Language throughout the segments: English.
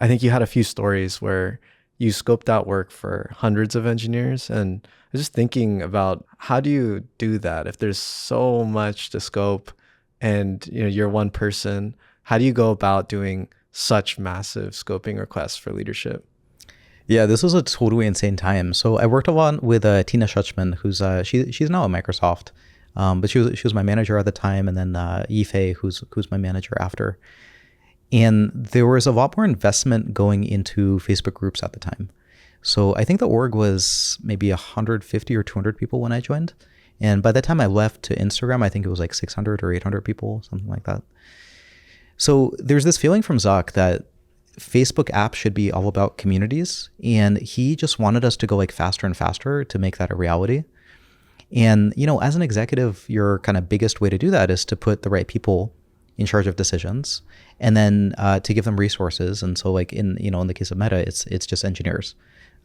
I think you had a few stories where you scoped out work for hundreds of engineers. And I was just thinking about how do you do that if there's so much to scope and you're one person? How do you go about doing such massive scoping requests for leadership? Yeah, this was a totally insane time. So I worked a lot with Tina Schuchman, who's she's now at Microsoft, but she was my manager at the time, and then Yifei, who's my manager after. And there was a lot more investment going into Facebook groups at the time. So I think the org was maybe 150 or 200 people when I joined. And by the time I left to Instagram, I think it was like 600 or 800 people, something like that. So there's this feeling from Zuck that Facebook app should be all about communities. And he just wanted us to go like faster and faster to make that a reality. And, as an executive, your kind of biggest way to do that is to put the right people in charge of decisions, and then to give them resources. And so like in the case of Meta, it's just engineers.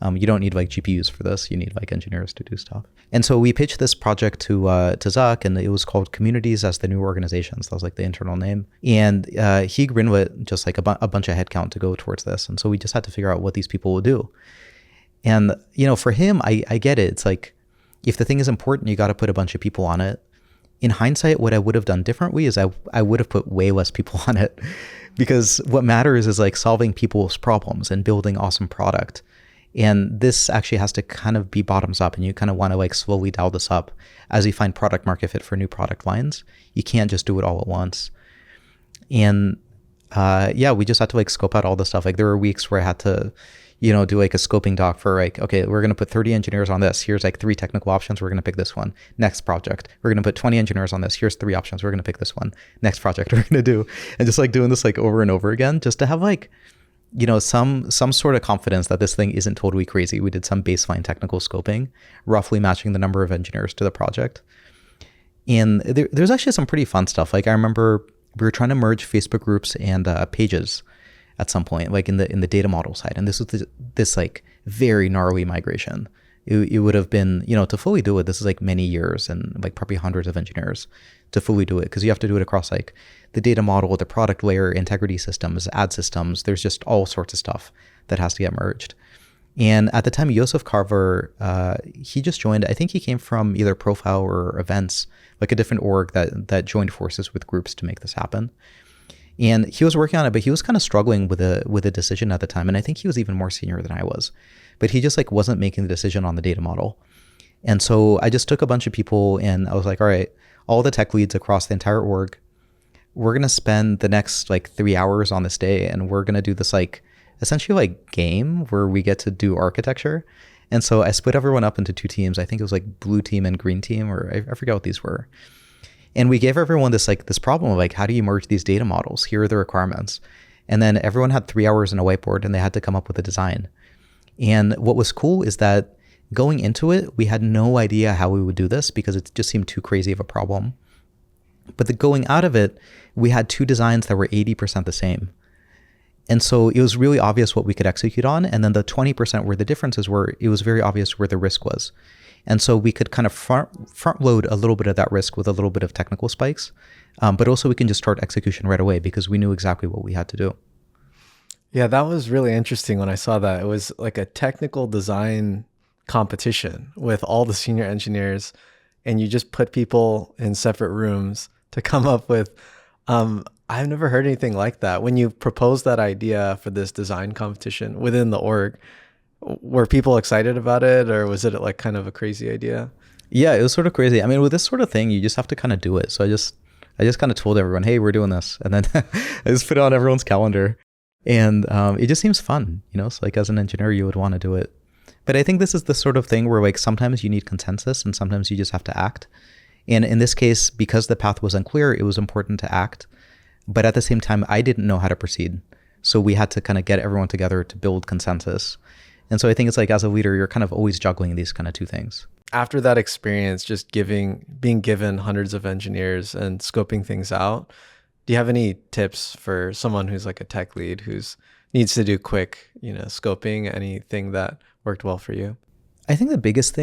You don't need like GPUs for this. You need like engineers to do stuff. And so we pitched this project to Zuck, and it was called Communities as the New Organizations. That was like the internal name. And he greenlit just like a bunch of headcount to go towards this. And so we just had to figure out what these people would do. And, for him, I get it. It's like, if the thing is important, you got to put a bunch of people on it. In hindsight, what I would have done differently is I would have put way less people on it, because what matters is like solving people's problems and building awesome product. And this actually has to kind of be bottoms up, and you kind of want to like slowly dial this up as you find product market fit for new product lines. You can't just do it all at once. And we just had to like scope out all the stuff. Like there were weeks where I had to, do like a scoping doc for like, okay, we're going to put 30 engineers on this. Here's like 3 technical options. We're going to pick this one. Next project, we're going to put 20 engineers on this. Here's 3 options. We're going to pick this one. Next project we're going to do. And just like doing this like over and over again, just to have like, some sort of confidence that this thing isn't totally crazy. We did some baseline technical scoping, roughly matching the number of engineers to the project. And there's actually some pretty fun stuff. Like I remember we were trying to merge Facebook groups and pages at some point, like in the data model side. And this was this like very gnarly migration. It would have been, to fully do it, this is like many years and like probably hundreds of engineers to fully do it, because you have to do it across like the data model, the product layer, integrity systems, ad systems. There's just all sorts of stuff that has to get merged. And at the time, Joseph Carver, he just joined. I think he came from either Profile or Events, like a different org that joined forces with groups to make this happen. And he was working on it, but he was kind of struggling with a decision at the time. And I think he was even more senior than I was, but he just like wasn't making the decision on the data model. And so I just took a bunch of people and I was like, all right, all the tech leads across the entire org, we're going to spend the next like 3 hours on this day. And we're going to do this like essentially like game where we get to do architecture. And so I split everyone up into 2 teams. I think it was like blue team and green team, or I forget what these were. And we gave everyone this problem of like, how do you merge these data models? Here are the requirements. And then everyone had 3 hours in a whiteboard and they had to come up with a design. And what was cool is that going into it, we had no idea how we would do this because it just seemed too crazy of a problem. But going out of it, we had 2 designs that were 80% the same. And so it was really obvious what we could execute on. And then the 20% where the differences were, it was very obvious where the risk was. And so we could kind of front load a little bit of that risk with a little bit of technical spikes. But also we can just start execution right away because we knew exactly what we had to do. Yeah, that was really interesting when I saw that. It was like a technical design competition with all the senior engineers, and you just put people in separate rooms to come up with, I've never heard anything like that. When you proposed that idea for this design competition within the org, were people excited about it, or was it like kind of a crazy idea? Yeah, it was sort of crazy. I mean, with this sort of thing, you just have to kind of do it. So I just kind of told everyone, hey, we're doing this. And then I just put it on everyone's calendar. And it just seems fun, So like as an engineer, you would want to do it. But I think this is the sort of thing where like sometimes you need consensus and sometimes you just have to act. And in this case, because the path was unclear, it was important to act. But at the same time, I didn't know how to proceed. So we had to kind of get everyone together to build consensus. And so I think it's like as a leader, you're kind of always juggling these kind of 2 things. After that experience, just being given hundreds of engineers and scoping things out, do you have any tips for someone who's like a tech lead who's needs to do quick, scoping? Anything that worked well for you? I think the biggest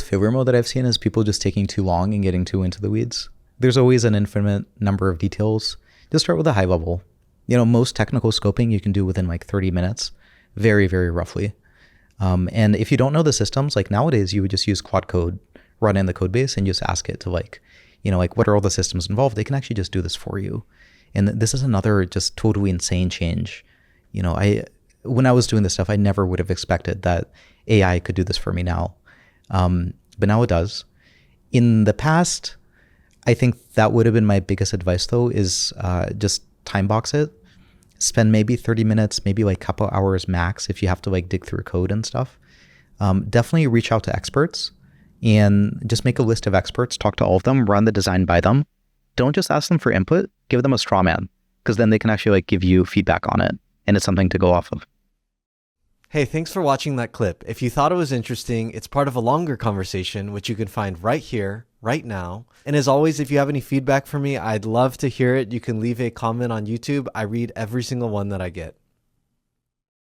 failure mode that I've seen is people just taking too long and getting too into the weeds. There's always an infinite number of details. Just start with a high level. Most technical scoping you can do within like 30 minutes, very, very roughly. And if you don't know the systems, like nowadays you would just use Claude Code, run in the code base and just ask it to like what are all the systems involved? They can actually just do this for you. And this is another just totally insane change. When I was doing this stuff, I never would have expected that AI could do this for me now. But now it does. In the past, I think that would have been my biggest advice though, is just time box it. Spend maybe 30 minutes, maybe like a couple hours max if you have to like dig through code and stuff. Definitely reach out to experts and just make a list of experts, talk to all of them, run the design by them. Don't just ask them for input, give them a straw man, because then they can actually like give you feedback on it and it's something to go off of. Hey, thanks for watching that clip. If you thought it was interesting, it's part of a longer conversation, which you can find right here, right now. And as always, if you have any feedback for me, I'd love to hear it. You can leave a comment on YouTube. I read every single one that I get.